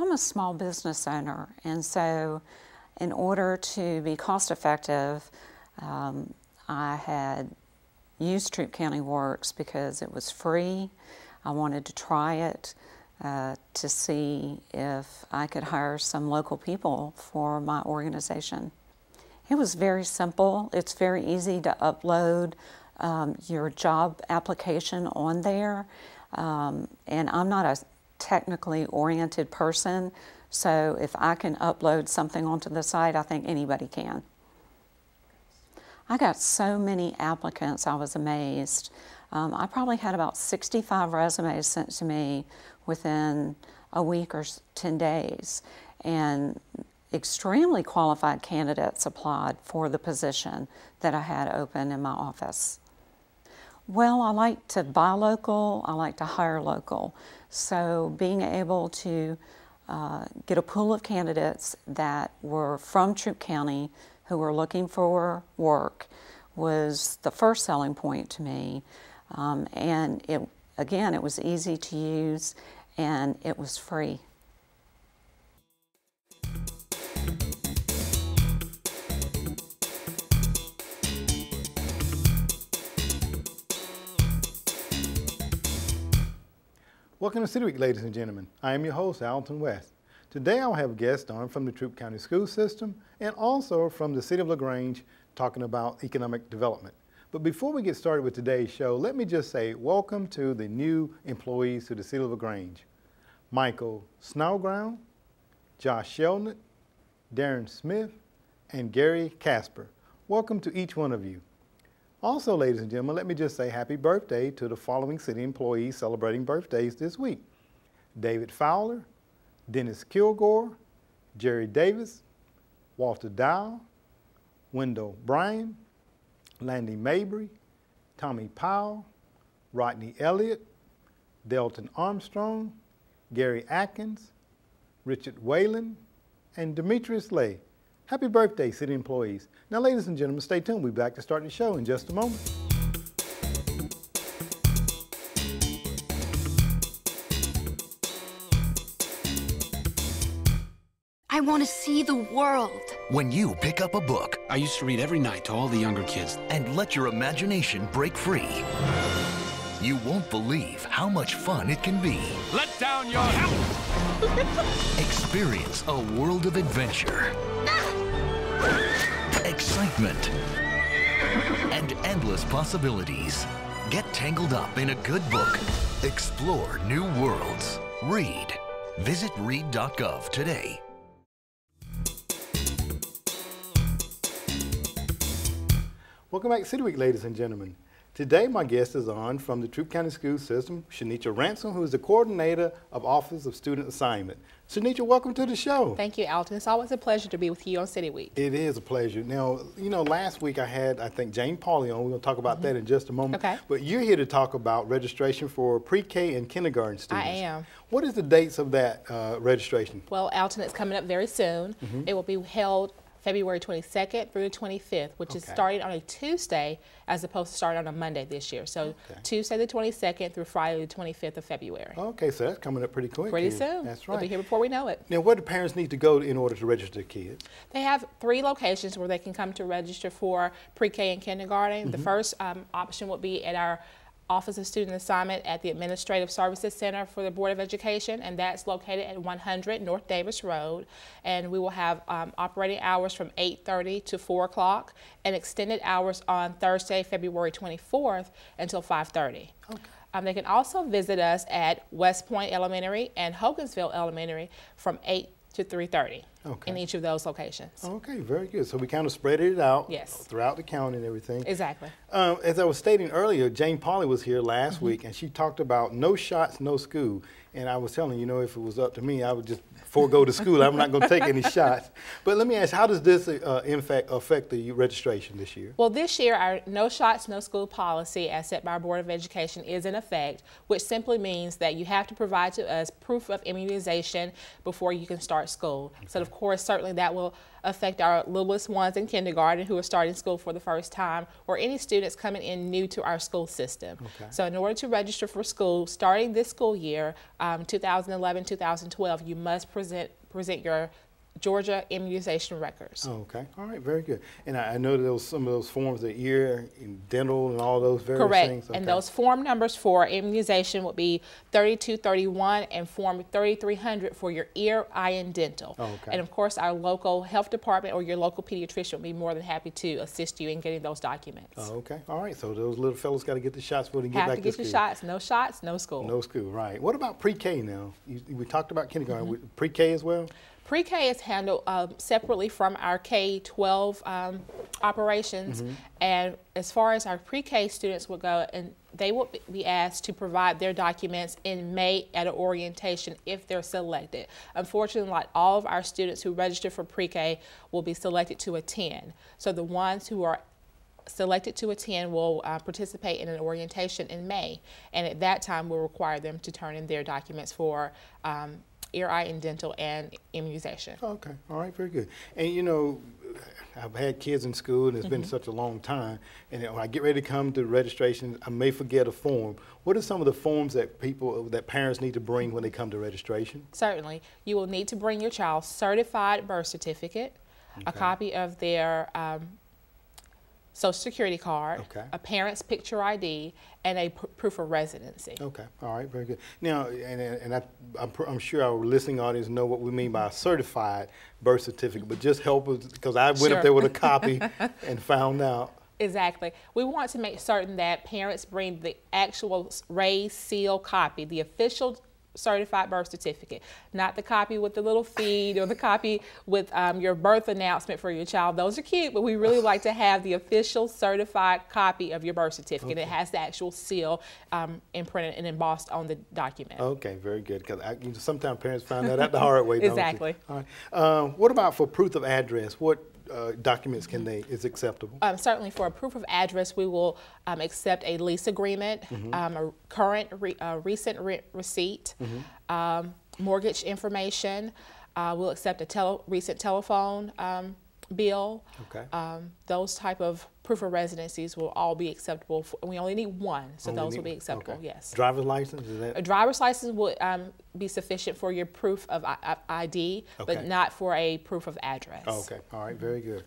I'm a small business owner, and so in order to be cost effective, I had used Troup County Works because it was free. I wanted to try it to see if I could hire some local people for my organization. It was very simple. It's very easy to upload your job application on there. And I'm not a technically oriented person, so if I can upload something onto the site, I think anybody can. I got so many applicants, I was amazed. I probably had about 65 resumes sent to me within a week or 10 days, and extremely qualified candidates applied for the position that I had open in my office. Well, I like to buy local, I like to hire local. So being able to get a pool of candidates that were from Troup County who were looking for work was the first selling point to me. And it was easy to use and it was free. Welcome to City Week, ladies and gentlemen. I am your host, Alton West. Today I'll have guests on from the Troup County School System and also from the City of LaGrange talking about economic development. But before we get started with today's show, let me just say welcome to the new employees to the City of LaGrange. Michael Snowground, Josh Sheldon, Darren Smith, and Gary Casper. Welcome to each one of you. Also, ladies and gentlemen, let me just say happy birthday to the following city employees celebrating birthdays this week. David Fowler, Dennis Kilgore, Jerry Davis, Walter Dow, Wendell Bryan, Landy Mabry, Tommy Powell, Rodney Elliott, Delton Armstrong, Gary Atkins, Richard Whalen, and Demetrius Lay. Happy birthday, city employees. Now, ladies and gentlemen, stay tuned. We'll be back to start the show in just a moment. I want to see the world. When you pick up a book, I used to read every night to all the younger kids, and let your imagination break free, you won't believe how much fun it can be. let down your house. Experience a world of adventure, excitement, and endless possibilities. Get tangled up in a good book. Explore new worlds. Read. Visit read.gov today. Welcome back to City Week, ladies and gentlemen. Today, my guest is on from the Troup County School System, Shanitra Ransom, who is the coordinator of Office of Student Assignment. Shanitra, welcome to the show. Thank you, Alton. It's always a pleasure to be with you on City Week. It is a pleasure. Now, you know, last week I had, I think, Jane Pauley on. We're going to talk about that in just a moment. Okay. But you're here to talk about registration for pre-K and kindergarten students. I am. What is the dates of that registration? Well, Alton, it's coming up very soon. It will be held February 22nd through the 25th, which is starting on a Tuesday as opposed to starting on a Monday this year. So Tuesday the 22nd through Friday the 25th of February. Okay, so that's coming up pretty quick. Pretty soon. That's right. It'll be here before we know it. Now, where do parents need to go in order to register their kids? They have 3 locations where they can come to register for pre-K and kindergarten. The first option would be at our Office of Student Assignment at the Administrative Services Center for the Board of Education, and that's located at 100 North Davis Road. And we will have operating hours from 8:30 to 4 o'clock and extended hours on Thursday, February 24th until 5:30. Okay. They can also visit us at West Point Elementary and Hogansville Elementary from 8 to 3:30 in each of those locations. Okay, very good. So we kind of spread it out throughout the county and everything. Exactly. As I was stating earlier, Jane Pauley was here last week, and she talked about no shots, no school. And I was telling her, you know, if it was up to me, I would just forego the school. I'm not going to take any shots. But let me ask, how does this in fact affect the registration this year? Well, this year, our no shots, no school policy as set by our Board of Education is in effect, which simply means that you have to provide to us proof of immunization before you can start school. So, of course, certainly that will affect our littlest ones in kindergarten who are starting school for the first time, or any students coming in new to our school system. Okay. So in order to register for school, starting this school year, 2011-2012, you must present your Georgia immunization records. Oh, okay. All right. Very good. And I know that there was some of those forms, the ear and dental and all those various Correct. things. Okay. And those form numbers for immunization would be 3231 and form 3300 for your ear, eye, and dental. Oh, okay. And of course, our local health department or your local pediatrician would be more than happy to assist you in getting those documents. Oh, okay. All right. So those little fellows got to get the shots before they get back to school. Have to get your shots, no school. No school, right. What about pre-K now? We talked about kindergarten. Pre-K as well? Pre-K is handled separately from our K-12 operations, and as far as our pre-K students would go, and they will be asked to provide their documents in May at an orientation if they're selected. Unfortunately, like all of our students who register for pre-K will be selected to attend. So the ones who are selected to attend will participate in an orientation in May, and at that time we'll require them to turn in their documents for ear, eye, and dental, and immunization. Okay, all right, very good. And you know, I've had kids in school, and it's been such a long time, and when I get ready to come to registration, I may forget a form. What are some of the forms that parents need to bring when they come to registration? Certainly. You will need to bring your child's certified birth certificate, a copy of their Social Security card, a parent's picture ID, and a proof of residency. Okay, all right, very good. Now, I'm sure our listening audience know what we mean by a certified birth certificate, but just help us, because I went up there with a copy and found out. Exactly. We want to make certain that parents bring the actual raised seal copy, the official certified birth certificate, not the copy with the little feed or the copy with your birth announcement for your child. Those are cute, but we really like to have the official certified copy of your birth certificate. It has the actual seal imprinted and embossed on the document. Okay, very good, because sometimes parents find that out the hard way. Exactly. All right. What about for proof of address? What documents is acceptable? Certainly for a proof of address, we will accept a lease agreement, a current recent receipt, mortgage information. We'll accept a recent telephone bill. Okay. Those type of proof of residencies will all be acceptable. We only need one, so those will be acceptable, yes. Driver's license, is that? A driver's license would be sufficient for your proof of ID, but not for a proof of address. Okay, all right, very good.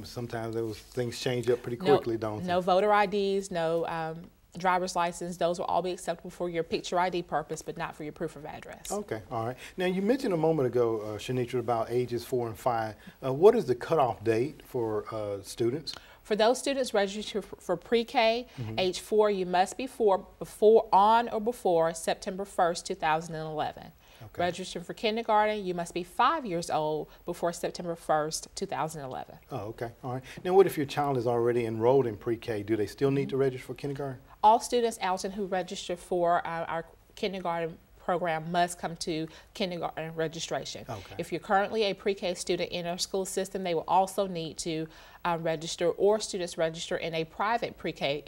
Sometimes those things change up pretty quickly, don't they? No voter IDs, no driver's license. Those will all be acceptable for your picture ID purpose, but not for your proof of address. Okay, all right. Now, you mentioned a moment ago, Shanitra, about ages 4 and 5. What is the cutoff date for students? For those students registered for pre-K, age 4, you must be on or before September 1st, 2011. Okay. Registering for kindergarten, you must be 5 years old before September 1st, 2011. Oh, okay, all right. Now, what if your child is already enrolled in pre-K? Do they still need to register for kindergarten? All students, Alton, who register for our kindergarten program must come to kindergarten registration. Okay. If you're currently a pre-K student in our school system, they will also need to register, or students register in a private pre-K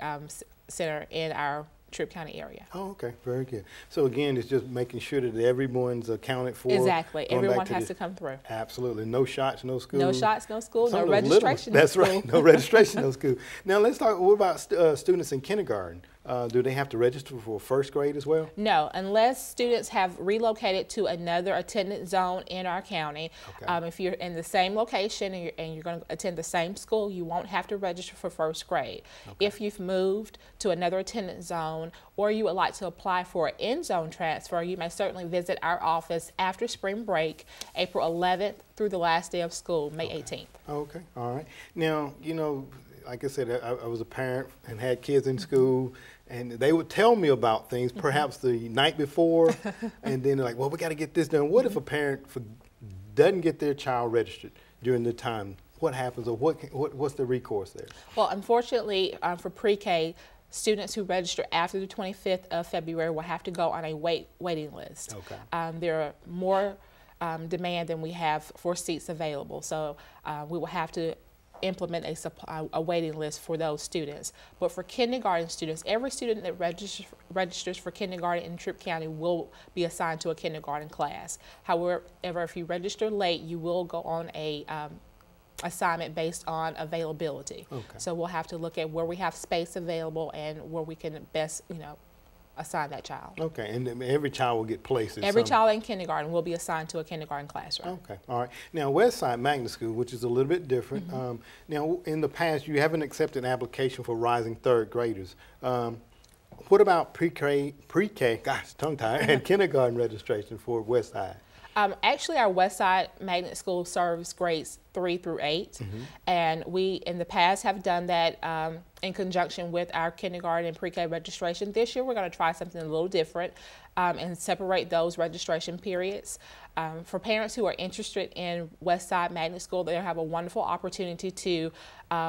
center in our Troup County area. Oh, okay, very good. So again, it's just making sure that everyone's accounted for. Exactly, everyone has to come through. Absolutely, no shots, no school. No shots, no school, no registration. That's right, no registration, no school. Now let's talk, what about students in kindergarten? Do they have to register for first grade as well? No, unless students have relocated to another attendance zone in our county. Okay. If you're in the same location and you're going to attend the same school, you won't have to register for first grade. Okay. If you've moved to another attendance zone, or you would like to apply for an in-zone transfer, you may certainly visit our office after spring break, April 11th through the last day of school, May 18th. Okay, all right. Now, you know, like I said, I was a parent and had kids in school, and they would tell me about things perhaps the night before, and then they're like, well, we got to get this done. What if a parent doesn't get their child registered during the time? What happens, or what's the recourse there? Well, unfortunately, for pre-K, students who register after the 25th of February will have to go on a waiting list. Okay. There are more demand than we have for seats available, so we will have to implement a waiting list for those students. But for kindergarten students, every student that registers for kindergarten in Troup County will be assigned to a kindergarten class. However, if you register late, you will go on a assignment based on availability. Okay. So we'll have to look at where we have space available and where we can best, assign that child. Okay, and every child will get placed. Every child in kindergarten will be assigned to a kindergarten classroom. Okay, all right. Now, Westside Magnet School, which is a little bit different. Now, in the past, you haven't accepted an application for rising third graders. What about pre-K, gosh, tongue-tied, and kindergarten registration for Westside? Actually, our Westside Magnet School serves grades 3 through 8, and we in the past have done that in conjunction with our kindergarten and pre-K registration. This year we're going to try something a little different and separate those registration periods. For parents who are interested in Westside Magnet School, they'll have a wonderful opportunity to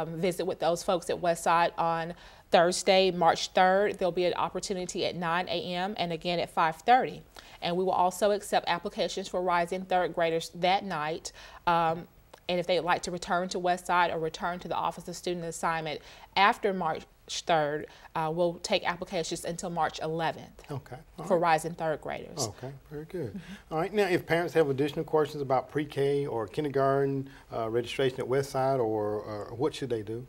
visit with those folks at Westside on Thursday, March 3rd. There'll be an opportunity at 9 a.m. and again at 5:30. And we will also accept applications for rising third graders that night. And if they'd like to return to Westside or return to the Office of Student Assignment after March 3rd, we'll take applications until March 11th for rising third graders. Okay, very good. All right, now if parents have additional questions about pre-K or kindergarten registration at Westside, or what should they do?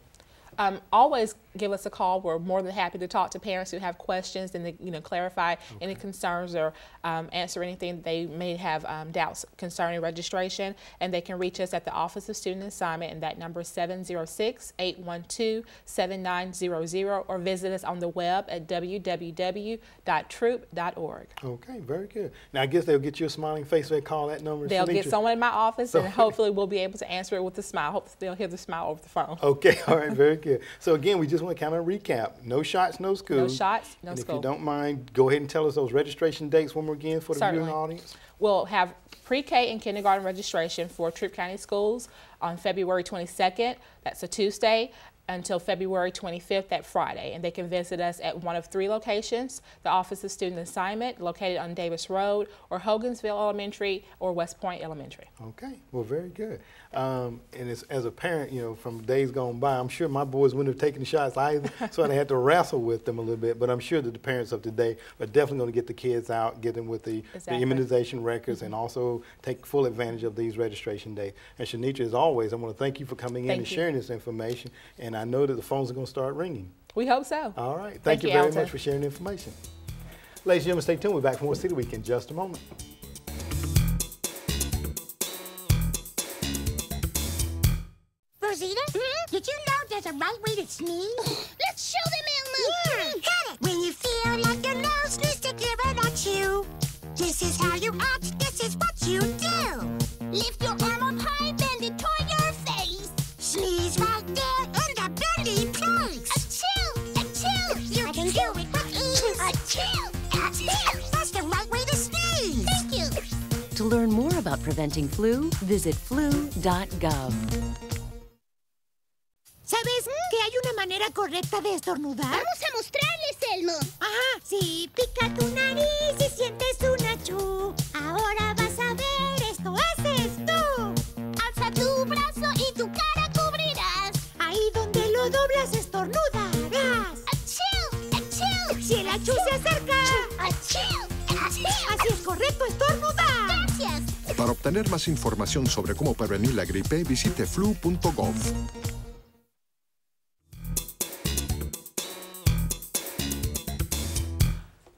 Always give us a call. We're more than happy to talk to parents who have questions and clarify any concerns or answer anything they may have doubts concerning registration. And they can reach us at the Office of Student Assignment, and that number is 706-812-7900, or visit us on the web at www.troup.org. Okay, very good. Now I guess they'll get you a smiling face when they call that number. They'll get someone in my office, and hopefully we'll be able to answer it with a smile. Hopefully they'll hear the smile over the phone. Okay, all right, very good. So again, we just want to kind of recap. No shots, no school. No shots, no and school. If you don't mind, go ahead and tell us those registration dates one more again for the viewing audience. We'll have pre-K and kindergarten registration for Troup County Schools on February 22nd. That's a Tuesday, until February 25th, that Friday. And they can visit us at one of 3 locations: the Office of Student Assignment, located on Davis Road, or Hogansville Elementary, or West Point Elementary. Okay, well, very good. And as a parent, from days gone by, I'm sure my boys wouldn't have taken the shots either, so I had to wrestle with them a little bit. But I'm sure that the parents of today are definitely going to get the kids out, get them with the immunization records, and also take full advantage of these registration days. And Shanitra, as always, I want to thank you for coming in and sharing this information. And I know that the phones are going to start ringing. We hope so. All right. Thank you very much for sharing the information. Ladies and gentlemen, stay tuned. We're back for more City Week in just a moment. Rosita, did you know there's a right way to sneeze? Let's show them, Elmo. Got it. When you feel like your nose needs to give it a chew, this is how you act. This is what you do. Lift your arm up high, bend it toward your face. Sneeze right there in the bendy place. Achoo! Achoo! You can do it with ease. Achoo! Achoo! That's the right way to sneeze. Thank you. To learn more about preventing flu, visit flu.gov. ¿Sabes que hay una manera correcta de estornudar? Vamos a mostrarles, Elmo. Ajá, sí, pica tu nariz y sientes un achú. Ahora vas a ver, esto haces tú. Alza tu brazo y tu cara cubrirás. Ahí donde lo doblas estornudarás. ¡Achú! ¡Achú! Si el achú se acerca. ¡Achú! ¡Achú! Así es correcto estornudar. Gracias. Para obtener más información sobre cómo prevenir la gripe, visite flu.gov.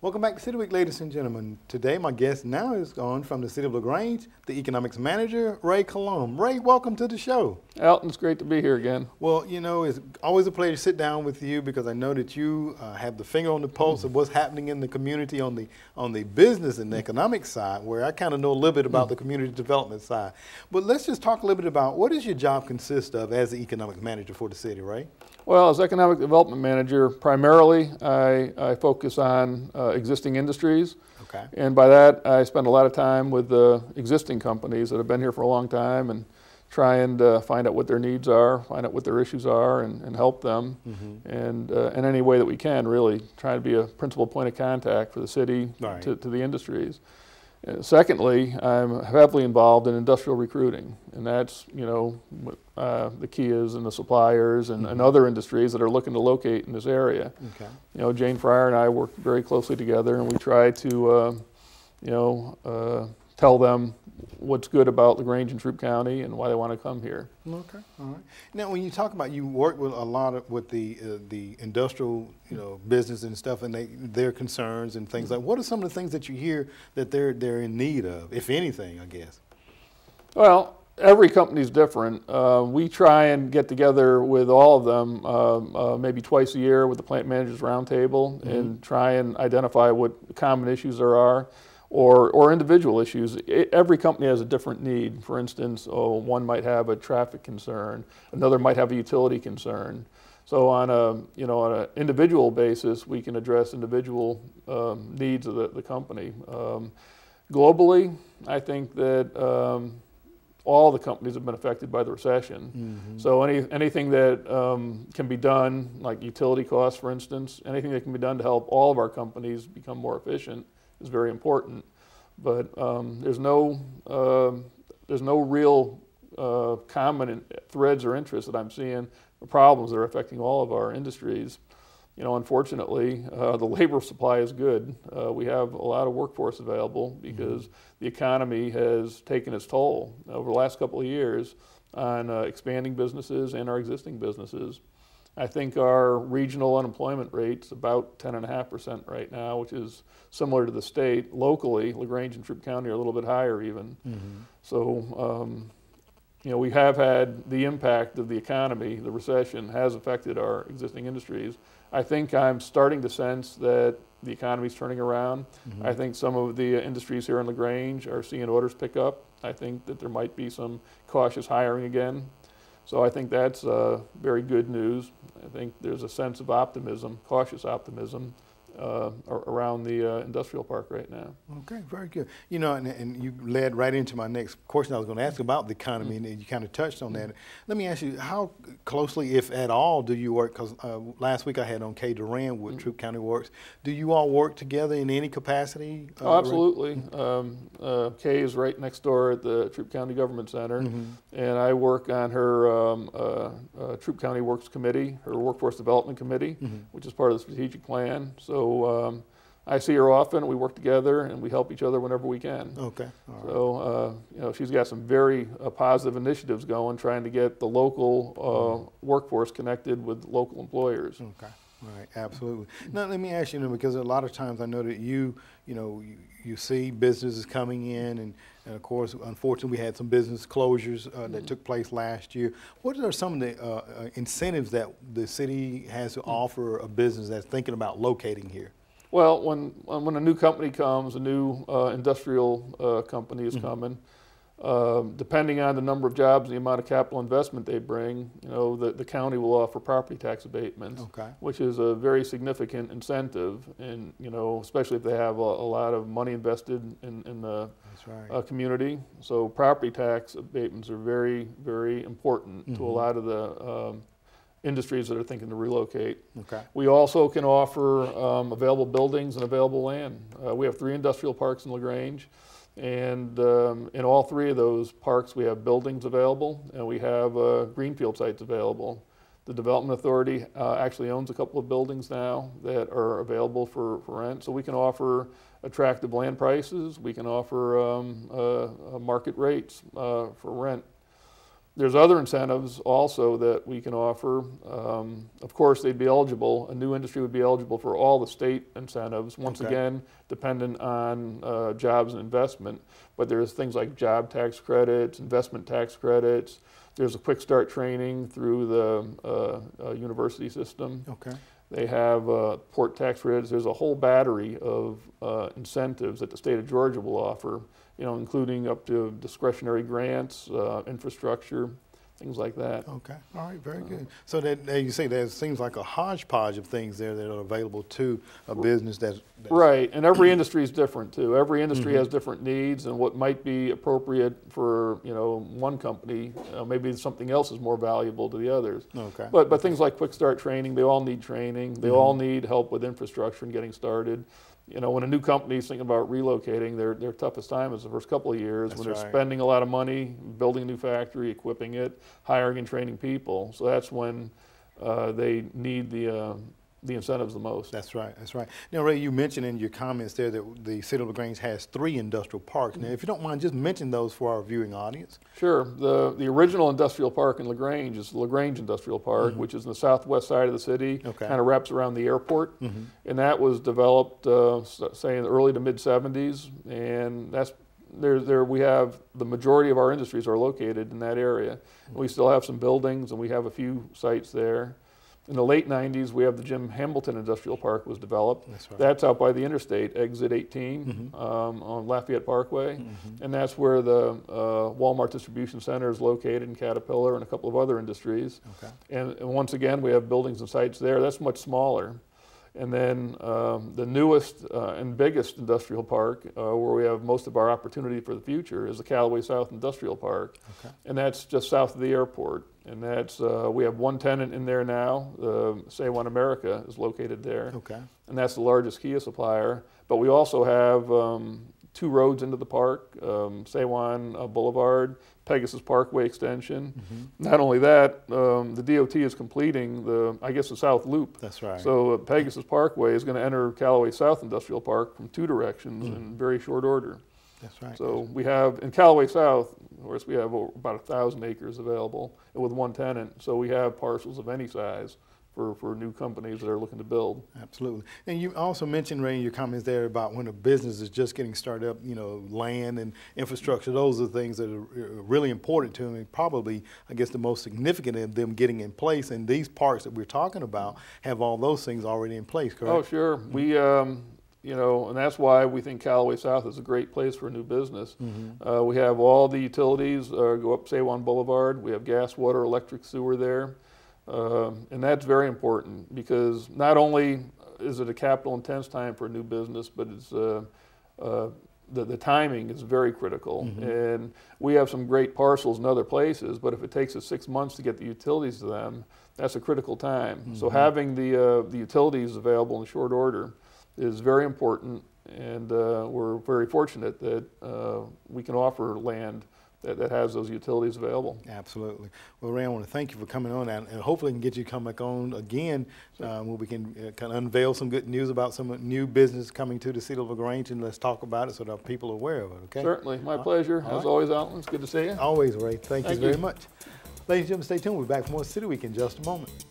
Welcome back to City Week, ladies and gentlemen. Today, my guest now is on from the City of LaGrange, the Economics Manager, Ray Colomb. Ray, welcome to the show. Alton, it's great to be here again. Well, it's always a pleasure to sit down with you because I know that you have the finger on the pulse of what's happening in the community on the business and the economic side, where I kind of know a little bit about the community development side. But let's just talk a little bit about what does your job consist of as the Economic Manager for the city, Ray? Well, as Economic Development Manager, primarily I focus on existing industries. Okay. And by that, I spend a lot of time with the existing companies that have been here for a long time and try and find out what their needs are, find out what their issues are, and help them. And in any way that we can, really try to be a principal point of contact for the city to the industries. Secondly, I'm heavily involved in industrial recruiting, and that's, you know, the Kias and the suppliers and other industries that are looking to locate in this area. Okay. You know, Jane Fryer and I work very closely together, and we try to, you know, tell them what's good about LaGrange and Troup County and why they want to come here. Okay, all right. Now, when you talk about, you work with a lot of with the industrial, you know, business and stuff, and their concerns and things like. What are some of the things that you hear that they're in need of, if anything, I guess? Well, every company's different. We try and get together with all of them maybe twice a year with the plant managers roundtable and try and identify what common issues there are. Or individual issues. Every company has a different need. For instance, one might have a traffic concern, another might have a utility concern. So on an individual basis, we can address individual needs of the company. Globally, I think that all the companies have been affected by the recession. So anything that can be done, like utility costs, for instance, anything that can be done to help all of our companies become more efficient is very important, but there's no real common threads or interests that I'm seeing, the problems that are affecting all of our industries. You know, unfortunately, the labor supply is good. We have a lot of workforce available because the economy has taken its toll over the last couple of years on expanding businesses and our existing businesses. I think our regional unemployment rate's about 10.5% right now, which is similar to the state. Locally, LaGrange and Troup County are a little bit higher even. So, you know, we have had the impact of the economy. The recession has affected our existing industries. I think I'm starting to sense that the economy's turning around. I think some of the industries here in LaGrange are seeing orders pick up. I think that there might be some cautious hiring again. So I think that's very good news. I think there's a sense of optimism, cautious optimism, around the industrial park right now. Okay, very good. You know, and you led right into my next question I was going to ask about the economy, and you kind of touched on that. Let me ask you, how closely, if at all, do you work, because last week I had on Kay Duran with Troup County Works. Do you all work together in any capacity? Oh, absolutely. Kay is right next door at the Troup County Government Center, and I work on her Troup County Works Committee, her Workforce Development Committee, which is part of the strategic plan. So I see her often, we work together, and we help each other whenever we can. Okay. All right. So, you know, she's got some very positive initiatives going, trying to get the local workforce connected with local employers. Okay. All right, absolutely. Now, let me ask you, because a lot of times I know that you see businesses coming in, and of course, unfortunately, we had some business closures that took place last year. What are some of the incentives that the city has to offer a business that's thinking about locating here? Well, when a new company comes, a new industrial company is coming, depending on the number of jobs and the amount of capital investment they bring, you know, the county will offer property tax abatements, which is a very significant incentive, and you know, especially if they have a lot of money invested in the community. So property tax abatements are very, very important to a lot of the industries that are thinking to relocate. We also can offer available buildings and available land. We have 3 industrial parks in LaGrange. And in all 3 of those parks, we have buildings available, and we have greenfield sites available. The Development Authority actually owns a couple of buildings now that are available for rent, so we can offer attractive land prices. We can offer market rates for rent. There's other incentives also that we can offer. Of course, they'd be eligible, a new industry would be eligible for all the state incentives, once again, dependent on jobs and investment. But there's things like job tax credits, investment tax credits. There's a quick start training through the university system. They have port tax credits. There's a whole battery of incentives that the state of Georgia will offer, you know, including up to discretionary grants, infrastructure, things like that. Okay, all right, very good. So that you say there seems like a hodgepodge of things there that are available to a business that's right, and every industry is different too. Every industry has different needs, and what might be appropriate for, you know, one company, maybe something else is more valuable to the others. But things like quick start training, they all need training. They all need help with infrastructure and getting started. you know, when a new company is thinking about relocating, their toughest time is the first couple of years. That's when they're right. spending a lot of money, building a new factory, equipping it, hiring and training people. So that's when they need the incentives the most. That's right, that's right. Now, Ray, you mentioned in your comments there that the City of LaGrange has 3 industrial parks. Now, if you don't mind, just mention those for our viewing audience. Sure. The original industrial park in LaGrange is the LaGrange Industrial Park, which is in the southwest side of the city, kind of wraps around the airport. And that was developed, say, in the early to mid-'70s, and that's we have the majority of our industries are located in that area. We still have some buildings, and we have a few sites there. In the late 90s, we have the Jim Hamilton Industrial Park was developed. That's right. That's out by the interstate, exit 18 on Lafayette Parkway. And that's where the Walmart Distribution Center is located, in Caterpillar and a couple of other industries. And once again, we have buildings and sites there. That's much smaller. And then the newest and biggest industrial park, where we have most of our opportunity for the future, is the Callaway South Industrial Park. And that's just south of the airport. And that's, we have one tenant in there now. Say-One America is located there. And that's the largest Kia supplier. But we also have 2 roads into the park, Say-One Boulevard, Pegasus Parkway extension. Not only that, the DOT is completing the South Loop. That's right. So Pegasus Parkway is going to enter Callaway South Industrial Park from 2 directions in very short order. That's right. So we have, in Callaway South, of course, we have about 1,000 acres available with one tenant. So we have parcels of any size for new companies that are looking to build. Absolutely. And you also mentioned, Ray, in your comments there about when a business is just getting started up, you know, land and infrastructure, those are the things that are really important to them, and probably, I guess, the most significant of them getting in place. And these parks that we're talking about have all those things already in place, correct? Oh, sure. We, you know, and that's why we think Callaway South is a great place for a new business. We have all the utilities go up Say-One Boulevard. We have gas, water, electric, sewer there. And that's very important, because not only is it a capital intense time for a new business, but it's the timing is very critical. And we have some great parcels in other places, but if it takes us 6 months to get the utilities to them, that's a critical time. So having the utilities available in short order is very important, and we're very fortunate that we can offer land that has those utilities available. Absolutely. Well, Ray, I want to thank you for coming on, and hopefully we can get you to come back on again where we can kind of unveil some good news about some new business coming to the City of LaGrange, and let's talk about it so that people are aware of it, okay? Certainly. My pleasure. As always, Alton, it's good to see you. Always, Ray. Thank you very much. Ladies and gentlemen, stay tuned. We'll be back for more City Week in just a moment.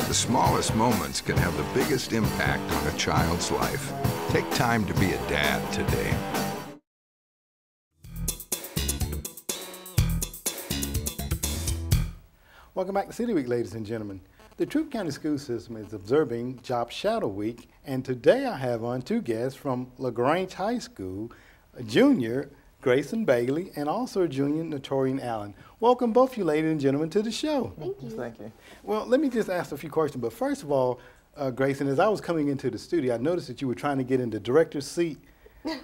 The smallest moments can have the biggest impact on a child's life. Take time to be a dad today. Welcome back to City Week, ladies and gentlemen. The Troup County School System is observing Job Shadow Week, and today I have on 2 guests from LaGrange High School, a junior, Grayson Bailey, and also a junior, Natorian Allen. Welcome both of you, ladies and gentlemen, to the show. Thank you. Thank you. Well, let me just ask a few questions, but first of all, Grayson, as I was coming into the studio, I noticed that you were trying to get in the director's seat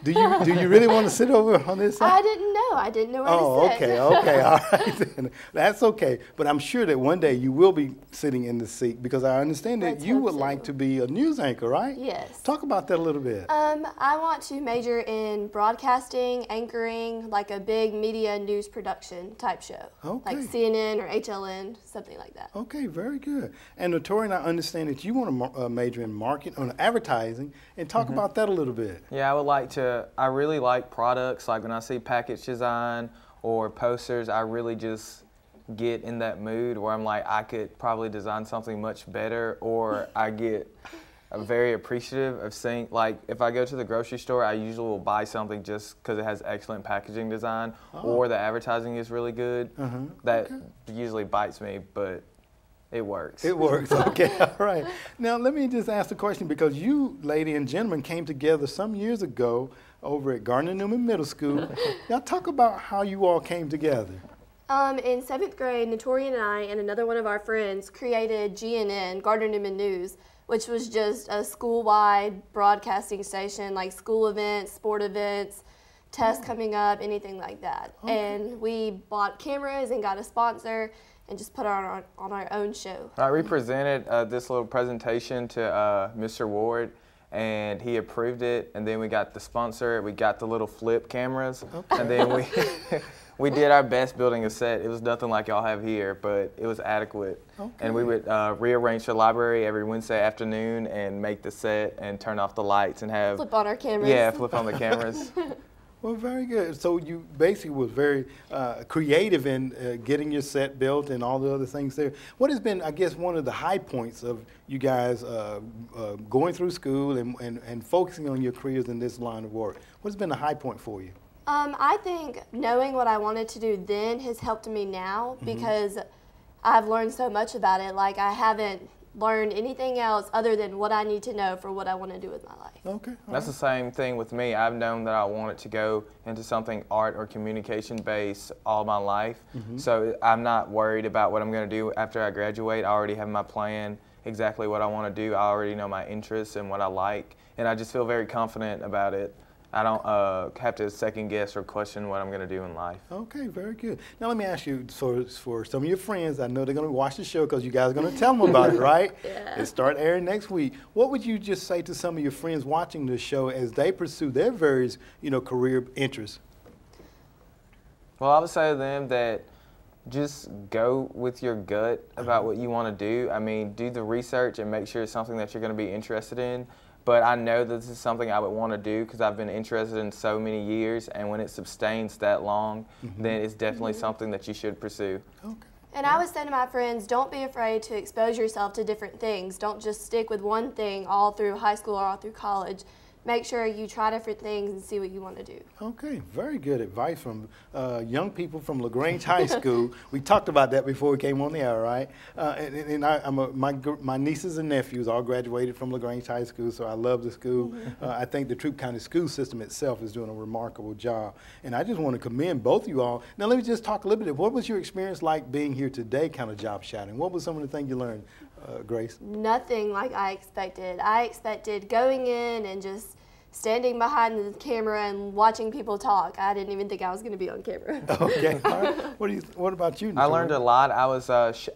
Do you really want to sit over on this side? I didn't know. I didn't know where to sit. Okay, all right then. That's okay. But I'm sure that one day you will be sitting in the seat because I understand that you would like to be a news anchor, right? Yes. Talk about that a little bit. I want to major in broadcasting, anchoring, like a big media news production type show. Okay. Like CNN or HLN, something like that. Okay, very good. And Natorian, I understand that you want to major in marketing, or advertising, and talk about that a little bit. Yeah, I really like products. Like when I see package design or posters, I really just get in that mood where I'm like, I could probably design something much better, or I get very appreciative of seeing, like if I go to the grocery store, I usually will buy something just because it has excellent packaging design or the advertising is really good. That usually bites me, but it works. It works, okay, all right. Now let me just ask the question, because you, lady and gentlemen, came together some years ago over at Gardner-Newman Middle School. Now talk about how you all came together. In 7th grade, Natorian and I and another one of our friends created GNN, Gardner-Newman News, which was just a school-wide broadcasting station, like school events, sport events, tests coming up, anything like that. And we bought cameras and got a sponsor and just put it on our own show. We presented this little presentation to Mr. Ward, and he approved it, and then we got the sponsor, we got the little flip cameras, and then we did our best building a set. It was nothing like y'all have here, but it was adequate. And we would rearrange the library every Wednesday afternoon and make the set and turn off the lights and have... Flip on our cameras. Yeah, flip on the cameras. Well, very good. So you basically was very creative in getting your set built and all the other things there. What has been, I guess, one of the high points of you guys going through school and focusing on your careers in this line of work? What has been the high point for you? I think knowing what I wanted to do then has helped me now because I've learned so much about it. Like I haven't learned anything else other than what I need to know for what I want to do with my life. Okay. That's the same thing with me. I've known that I wanted to go into something art or communication based all my life. So I'm not worried about what I'm going to do after I graduate. I already have my plan, exactly what I want to do. I already know my interests and what I like, and I just feel very confident about it. I don't have to second guess or question what I'm going to do in life. Okay, very good. Now let me ask you, for some of your friends, I know they're going to watch the show because you guys are going to tell them about it, right? It start airing next week. What would you just say to some of your friends watching the show as they pursue their various, career interests? Well, I would say to them that just go with your gut about what you want to do. I mean, do the research and make sure it's something that you're going to be interested in. But I know that this is something I would want to do because I've been interested in so many years, and when it sustains that long, then it's definitely something that you should pursue. And I would say to my friends, don't be afraid to expose yourself to different things. Don't just stick with one thing all through high school or all through college. Make sure you try different things and see what you want to do. Okay, very good advice from young people from LaGrange High School. We talked about that before we came on the air, right? My nieces and nephews all graduated from LaGrange High School, so I love the school. I think the Troup County School System itself is doing a remarkable job. And I just want to commend both of you all. Now let me just talk a little bit. What was your experience like being here today, kind of job shadowing? What was some of the things you learned? Grace? Nothing like I expected. I expected going in and just standing behind the camera and watching people talk. I didn't even think I was going to be on camera. Okay. All right. What about you, Natorian? I learned a lot.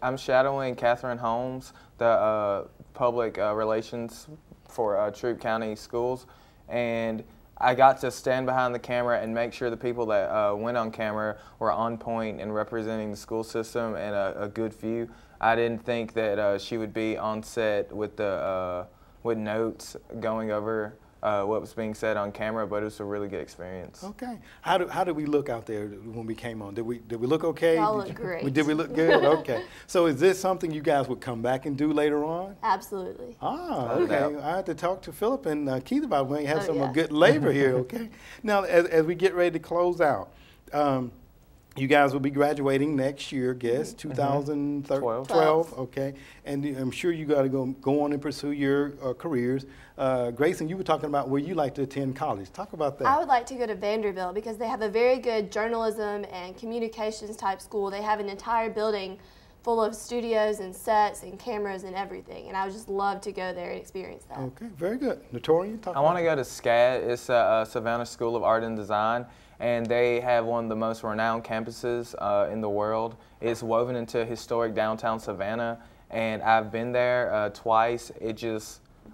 I'm shadowing Catherine Holmes, the public relations for Troup County Schools, and I got to stand behind the camera and make sure the people that went on camera were on point and representing the school system and a good view. I didn't think that she would be on set with with notes going over what was being said on camera, but it was a really good experience. Okay. How did we look out there when we came on? Did we look okay? Y'all look great. Did we look good? Okay. So is this something you guys would come back and do later on? Absolutely. Ah, okay. I had to talk to Philip and Keith about when we have some good labor here, okay? Now, as we get ready to close out, you guys will be graduating next year, I guess, 2012. Okay. And I'm sure you got to go on and pursue your careers. Grayson, you were talking about where you like to attend college. Talk about that. I would like to go to Vanderbilt because they have a very good journalism and communications type school. They have an entire building full of studios and sets and cameras and everything. And I would just love to go there and experience that. Okay, very good. Natorian, talk I want to go to SCAD. It's a Savannah School of Art and Design, and they have one of the most renowned campuses in the world. It's woven into historic downtown Savannah, and I've been there twice.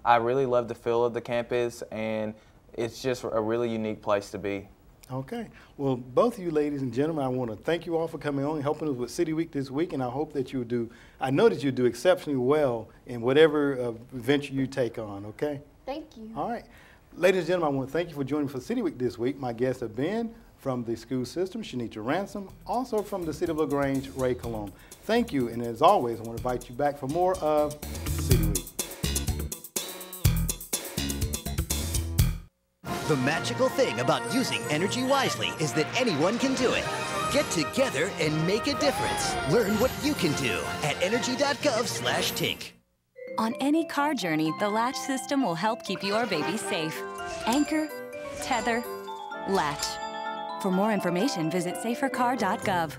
I really love the feel of the campus, and it's just a really unique place to be. Okay. Well, both of you ladies and gentlemen, I want to thank you all for coming on and helping us with City Week this week, and I hope that you'll do, I know that you'll do exceptionally well in whatever venture you take on, okay? Thank you. All right. Ladies and gentlemen, I want to thank you for joining for City Week this week. My guests have been from the school system, Shanita Ransom, also from the City of LaGrange, Ray Colomb. Thank you, and as always, I want to invite you back for more of City Week. The magical thing about using energy wisely is that anyone can do it. Get together and make a difference. Learn what you can do at energy.gov/tink. On any car journey, the latch system will help keep your baby safe. Anchor, tether, latch. For more information, visit safercar.gov.